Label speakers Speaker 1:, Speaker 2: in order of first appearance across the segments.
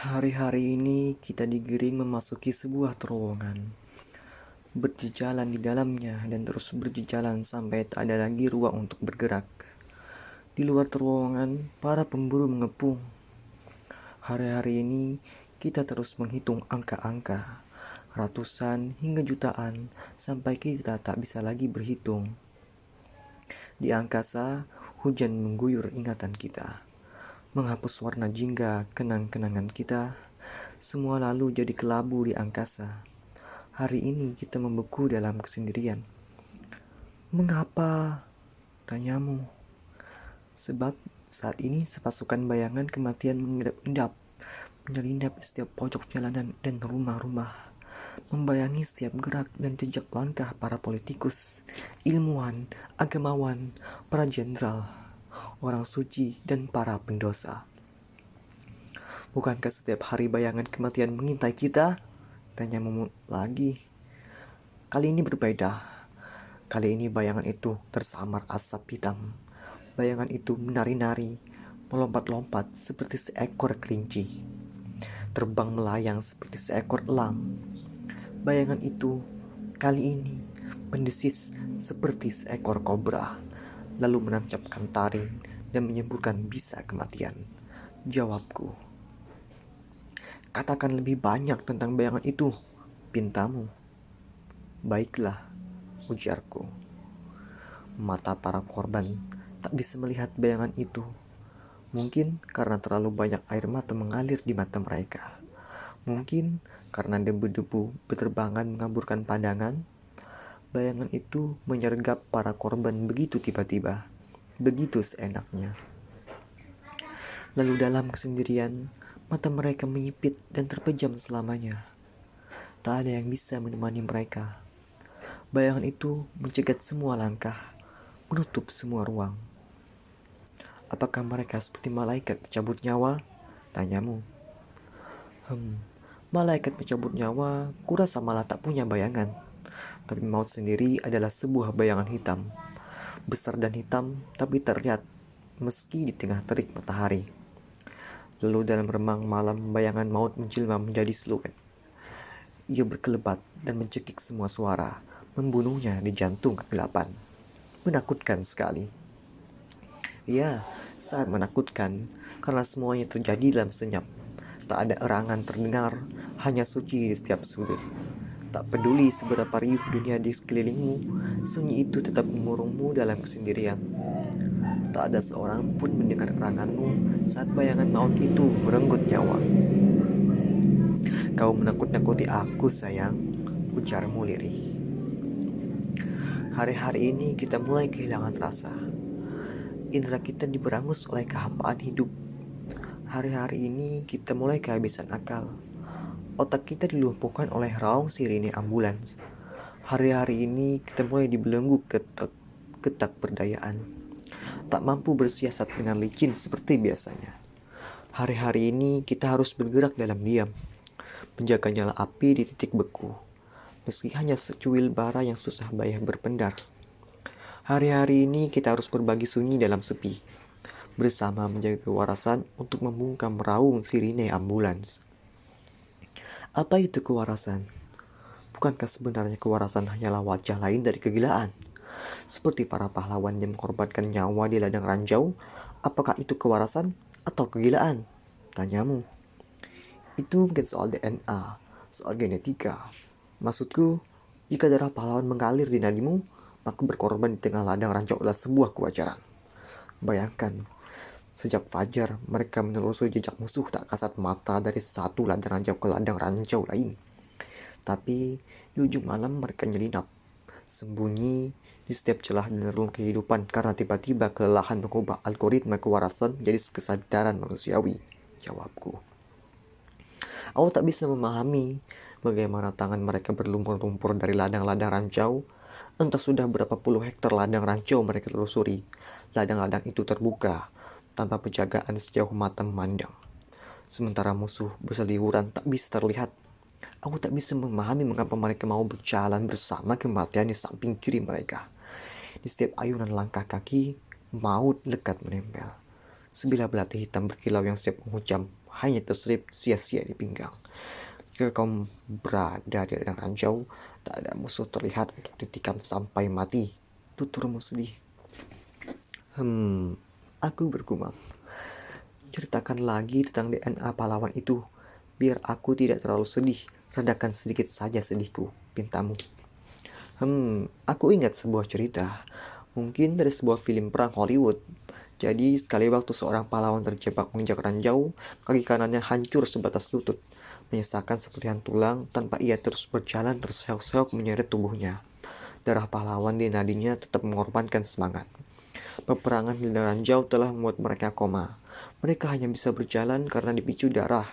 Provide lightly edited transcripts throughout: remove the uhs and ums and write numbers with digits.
Speaker 1: Hari-hari ini kita digiring memasuki sebuah terowongan, berjejalan di dalamnya dan terus berjejalan sampai tak ada lagi ruang untuk bergerak. Di luar terowongan, para pemburu mengepung. Hari-hari ini kita terus menghitung angka-angka, ratusan hingga jutaan, sampai kita tak bisa lagi berhitung. Di angkasa, hujan mengguyur ingatan kita, menghapus warna jingga kenang-kenangan kita. Semua lalu jadi kelabu di angkasa. Hari ini kita membeku dalam kesendirian. Mengapa? Tanyamu. Sebab saat ini sepasukan bayangan kematian mengendap-endap, menyelinap di setiap pojok jalanan dan rumah-rumah, membayangi setiap gerak dan jejak langkah para politikus, ilmuwan, agamawan, para jenderal, orang suci, dan para pendosa. Bukankah setiap hari bayangan kematian mengintai kita? Tanyamu lagi. Kali ini berbeda. Kali ini bayangan itu tersamar asap hitam. Bayangan itu menari-nari, melompat-lompat seperti seekor kelinci, terbang melayang seperti seekor elang. Bayangan itu kali ini mendesis seperti seekor kobra, lalu menancapkan taring dan menyemburkan bisa kematian. Jawabku. Katakan lebih banyak tentang bayangan itu, pintamu. Baiklah, ujarku. Mata para korban tak bisa melihat bayangan itu. Mungkin karena terlalu banyak air mata mengalir di mata mereka. Mungkin karena debu-debu berterbangan mengaburkan pandangan. Bayangan itu menyergap para korban begitu tiba-tiba, begitu seenaknya. Lalu dalam kesendirian, mata mereka menyipit dan terpejam selamanya. Tak ada yang bisa menemani mereka. Bayangan itu mencegat semua langkah, menutup semua ruang. Apakah mereka seperti malaikat pencabut nyawa? Tanyamu. Malaikat pencabut nyawa, kurasa malah tak punya bayangan. Tapi maut sendiri adalah sebuah bayangan hitam. Besar dan hitam, tapi terlihat meski di tengah terik matahari. Lalu dalam remang malam, bayangan maut menjelma menjadi siluet. Ia berkelebat dan mencekik semua suara, membunuhnya di jantung kegelapan. Menakutkan sekali. Ya, sangat menakutkan karena semuanya terjadi dalam senyap. Tak ada erangan terdengar, hanya sunyi di setiap sudut. Tak peduli seberapa riuh dunia di sekelilingmu, sunyi itu tetap mengurungmu dalam kesendirian. Tak ada seorang pun mendengar eranganmu saat bayangan maut itu merenggut nyawa. Kau menakut-nakuti aku, sayang, ujarmu lirih. Hari-hari ini kita mulai kehilangan rasa. Indra kita diberangus oleh kehampaan hidup. Hari-hari ini kita mulai kehabisan akal. Otak kita dilumpuhkan oleh raung sirine ambulans. Hari-hari ini kita mulai dibelenggu ketak berdayaan. Tak mampu bersiasat dengan licin seperti biasanya. Hari-hari ini kita harus bergerak dalam diam, menjaga nyala api di titik beku, meski hanya secuil bara yang susah payah berpendar. Hari-hari ini kita harus berbagi sunyi dalam sepi, bersama menjaga kewarasan untuk membungkam raung sirine ambulans. Apa itu kewarasan? Bukankah sebenarnya kewarasan hanyalah wajah lain dari kegilaan? Seperti para pahlawan yang mengorbankan nyawa di ladang ranjau, apakah itu kewarasan atau kegilaan? Tanyamu. Itu mungkin soal DNA, soal genetika. Maksudku, jika darah pahlawan mengalir di nadimu, maka berkorban di tengah ladang ranjau adalah sebuah kewajaran. Bayangkan, sejak fajar mereka menelusuri jejak musuh tak kasat mata dari satu ladang ranjau ke ladang ranjau lain. Tapi di ujung malam mereka nyelinap, sembunyi di setiap celah dan relung kehidupan karena tiba-tiba kelelahan mengubah algoritma kewarasan menjadi kesadaran manusiawi. Jawabku. Aku tak bisa memahami bagaimana tangan mereka berlumpur-lumpur dari ladang-ladang ranjau. Entah sudah berapa puluh hektar ladang ranjau mereka telusuri. Ladang-ladang itu terbuka, tanpa penjagaan sejauh mata memandang. Sementara musuh berseliweran tak bisa terlihat. Aku tak bisa memahami mengapa mereka mau berjalan bersama kematian di samping kiri mereka. Di setiap ayunan langkah kaki, maut dekat menempel. Sebilah belati hitam berkilau yang siap menghujam hanya terselip sia-sia di pinggang. Jika kau berada di ladang ranjau, tak ada musuh terlihat untuk ditikam sampai mati. Tuturmu sedih. Aku bergumam. Ceritakan lagi tentang DNA pahlawan itu, biar aku tidak terlalu sedih. Redakan sedikit saja sedihku, pintamu. Aku ingat sebuah cerita, mungkin dari sebuah film perang Hollywood. Jadi sekali waktu seorang pahlawan terjebak menginjak ranjau, kaki kanannya hancur sebatas lutut, menyisakan serpihan tulang tanpa ia terus berjalan terseok-seok menyeret tubuhnya. Darah pahlawan di nadinya tetap mengorbankan semangat. Peperangan di ranjau telah membuat mereka koma. Mereka hanya bisa berjalan karena dipicu darah.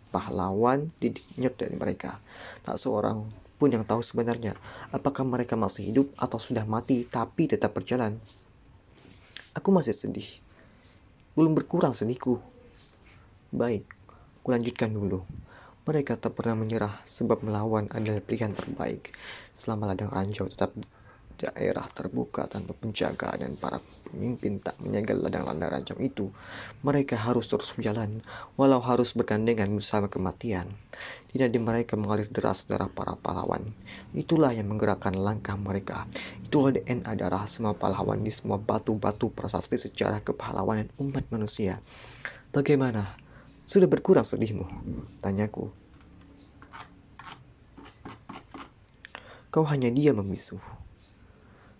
Speaker 1: Pahlawan dinyut dari mereka. Tak seorang pun yang tahu sebenarnya apakah mereka masih hidup atau sudah mati tapi tetap berjalan. Aku masih sedih. Belum berkurang sedihku. Baik, kulanjutkan dulu. Mereka tak pernah menyerah sebab melawan adalah pilihan terbaik. Selama ladang ranjau tetap daerah terbuka tanpa penjaga dan para pemimpin tak menyegel ladang-ladang ranjau itu, mereka harus terus berjalan walau harus bergandengan bersama kematian. Di nadi mereka mengalir deras darah para pahlawan. Itulah yang menggerakkan langkah mereka. Itulah DNA darah semua pahlawan di semua batu-batu prasasti sejarah kepahlawanan umat manusia. Bagaimana? Sudah berkurang sedihmu? Tanyaku. Kau hanya diam membisu.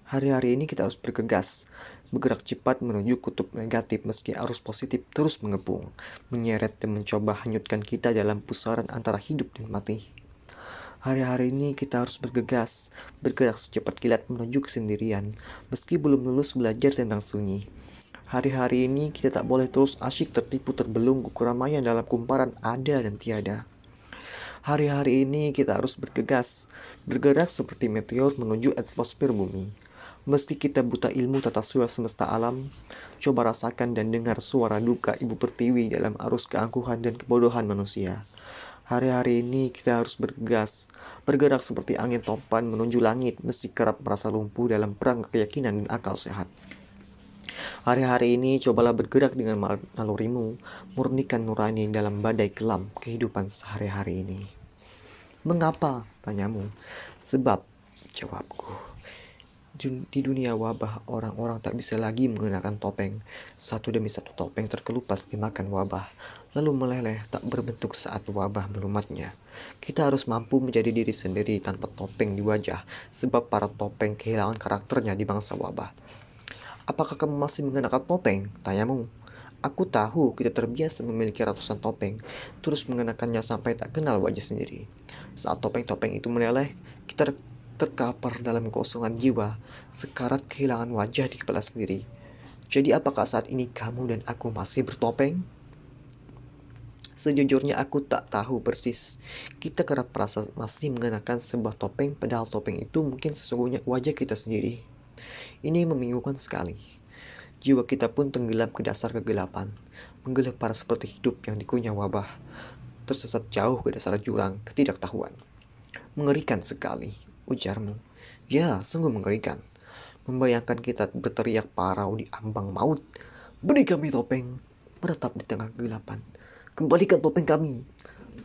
Speaker 1: Hari-hari ini kita harus bergegas, bergerak cepat menuju kutub negatif meski arus positif terus mengepung, menyeret dan mencoba hanyutkan kita dalam pusaran antara hidup dan mati. Hari-hari ini kita harus bergegas, bergerak secepat kilat menuju kesendirian, meski belum lulus belajar tentang sunyi. Hari-hari ini kita tak boleh terus asyik tertipu terbelunggu keramaian dalam kumparan ada dan tiada. Hari-hari ini kita harus bergegas, bergerak seperti meteor menuju atmosfer bumi. Meski kita buta ilmu tata surya semesta alam, coba rasakan dan dengar suara duka Ibu Pertiwi dalam arus keangkuhan dan kebodohan manusia. Hari-hari ini kita harus bergegas, bergerak seperti angin topan menuju langit meski kerap merasa lumpuh dalam perang keyakinan dan akal sehat. Hari-hari ini cobalah bergerak dengan nalurimu, murnikan nurani dalam badai kelam kehidupan sehari-hari ini. Mengapa? Tanyamu. Sebab, jawabku. Di dunia wabah, orang-orang tak bisa lagi mengenakan topeng. Satu demi satu topeng terkelupas dimakan wabah, lalu meleleh tak berbentuk saat wabah melumatnya. Kita harus mampu menjadi diri sendiri tanpa topeng di wajah, sebab para topeng kehilangan karakternya di bangsa wabah. Apakah kamu masih mengenakan topeng? Tanyamu. Aku tahu kita terbiasa memiliki ratusan topeng, terus mengenakannya sampai tak kenal wajah sendiri. Saat topeng-topeng itu meleleh, kita terkapar dalam kekosongan jiwa, sekarat kehilangan wajah di kepala sendiri. Jadi apakah saat ini kamu dan aku masih bertopeng? Sejujurnya aku tak tahu persis. Kita kerap merasa masih mengenakan sebuah topeng, padahal topeng itu mungkin sesungguhnya wajah kita sendiri. Ini membingungkan sekali. Jiwa kita pun tenggelam ke dasar kegelapan, menggelepar seperti hidup yang dikunyah wabah, tersesat jauh ke dasar jurang ketidaktahuan. Mengerikan sekali, ujarmu. Ya, sungguh mengerikan. Membayangkan kita berteriak parau di ambang maut. Beri kami topeng, meretap di tengah kegelapan. Kembalikan topeng kami.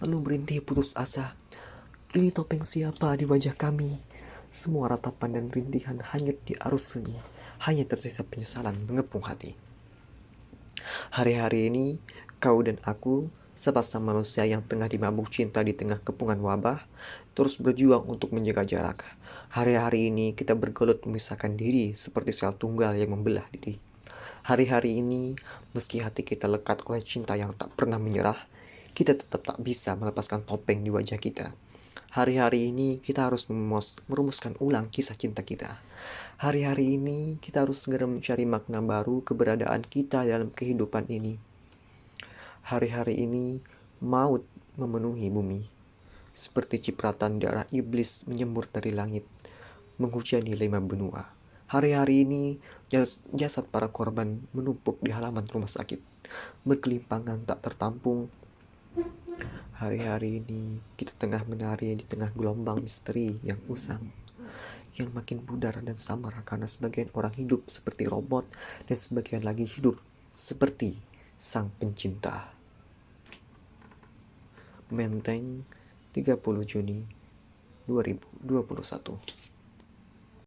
Speaker 1: Lalu merintih putus asa. Ini topeng siapa di wajah kami? Semua ratapan dan rintihan hanyut di arus sunyi. Hanya tersisa penyesalan mengepung hati. Hari-hari ini, kau dan aku, sepasang manusia yang tengah dimabuk cinta di tengah kepungan wabah, terus berjuang untuk menjaga jarak. Hari-hari ini kita bergelut memisahkan diri seperti sel tunggal yang membelah diri. Hari-hari ini, meski hati kita lekat oleh cinta yang tak pernah menyerah, kita tetap tak bisa melepaskan topeng di wajah kita. Hari-hari ini kita harus merumuskan ulang kisah cinta kita. Hari-hari ini kita harus segera mencari makna baru keberadaan kita dalam kehidupan ini. Hari-hari ini maut memenuhi bumi. Seperti cipratan darah iblis menyembur dari langit, menghujani 5 benua. Hari-hari ini jasad para korban menumpuk di halaman rumah sakit, berkelimpangan tak tertampung. Hari-hari ini kita tengah menari di tengah gelombang misteri yang usang, yang makin pudar dan samar karena sebagian orang hidup seperti robot dan sebagian lagi hidup seperti sang pencinta. Menteng, 30 Juni 2021.